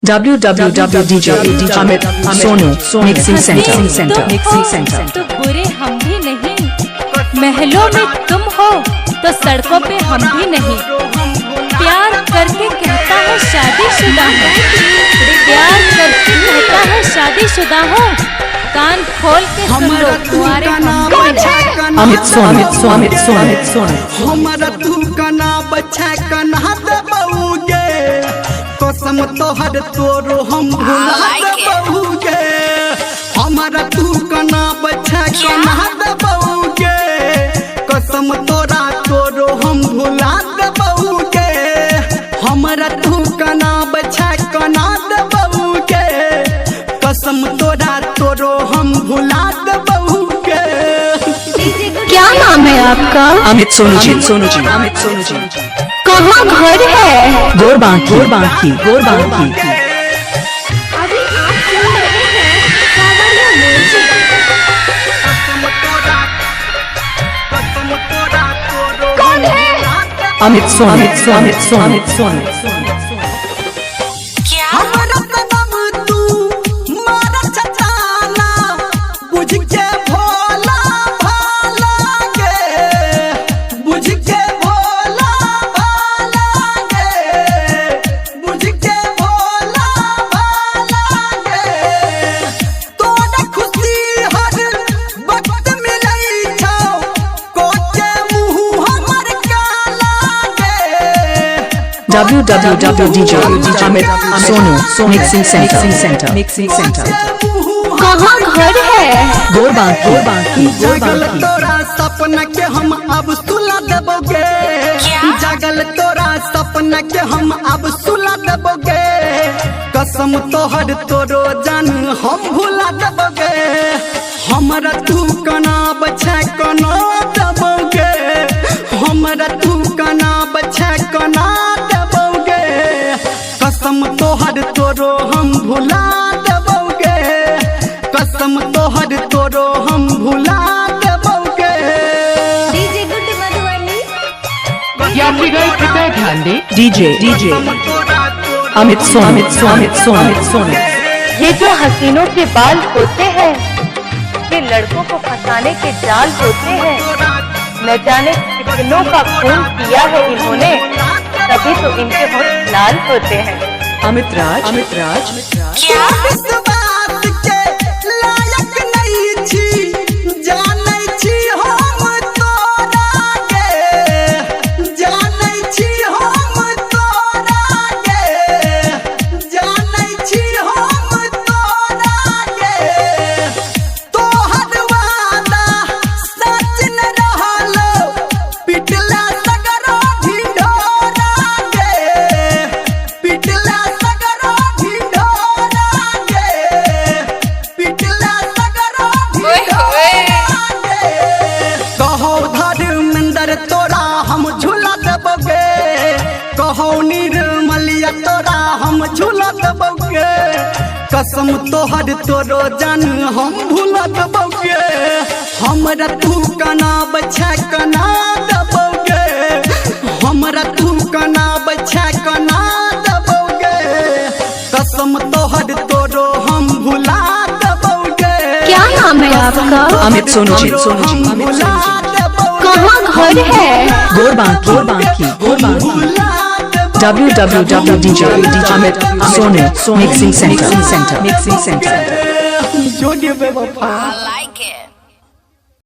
www.dj Amit Sonu Mixing Center तो बुरे हम भी नहीं, महलों में तुम हो तो सड़कों पे हम भी नहीं। प्यार करके कहता है शादीशुदा हो, प्यार करके कहता है शादीशुदा हो, कान खोल के सुन लो तुम्हारे हम भी नहीं। Amit Sonu हमारा तू कना बच्चा कना दबोगे, कसम तोहर तोरो हम भुला दबोगे। हमारा तू कना बच्चा कना दबोगे, कसम तोरा तोरो हम भुला दबोगे। हमारा तू कना बच्चा कना दबोगे, कसम तोरा तोरो हम भुला दबोगे। क्या नाम है आपका? Amit Sonu जी कहाँ घर है? गोरबांकी अभी आप सुन रहे हैं कांवड़िया म्यूजिक। कौन है? Amit Sonu हमारा कदम तू मारा चटाना, बुझ के भोला भाला गे, बुझ के भोला भाला गे, बुझ के भोला भाला गे। तोरा खुशी हर वक्त मिलई छौ, कोके मुँह हमर काला गे। www.dj Amit Sonu Mixing Center कहाँ घर है? गोरबांकी जगल तोरा सपना के हम अब सुला देबोगे, जगल तोरा सपना के हम अब सुला देबोगे। कसम तोहर तोरो जान हम भुला देबोगे। हमरा तू कना बच्चा कना देबोगे, हमरा तू कना बच्चा कना देबोगे। कसम तोहर तोरो हम भुला देबोगे, कसम तोहर तोरो हम भुला देबोगे। DJ good Madhubani. यात्रीगण कृपया ध्यान दें, DJ Amit Sonu ये जो हसीनों के बाल होते हैं, ये लड़कों को फंसाने के जाल होते हैं। न जाने कितनों का खून किया है इन्होंने, तभी तो इनके होंठ लाल होते हैं। Amit Raj क्या विश्वास के लायक नहीं छी, जानै छी हम तोरा गे, जानै छी हम तोरा गे, जानै छी हम तोरा गे। तोहर वादा सच न रहलो, पिटला सगरो ढिढोरा गे, पिटला सगरो ढिढोरा गे, पिटला सगरो ढिढोरा गे। कहो धर्मेंद्र तोरा हम झूला देबोगे, कहो निर्मलिया तोरा हम झूला देबोगे। कसम तोहर तोरो जान हम भूला देबोगे। हमरा तू कना बच्चा कना देबोगे, हमरा तू कना बच्चा कना देबोगे। कसम तोहर तोरो हम भुला देबोगे। क्या नाम है आपका? Amit Sonu जी हम भुला देबोगे। कहाँ घर है? गोरबांकी www.dj Amit Sonu Mixing Center जोगे बेवफा।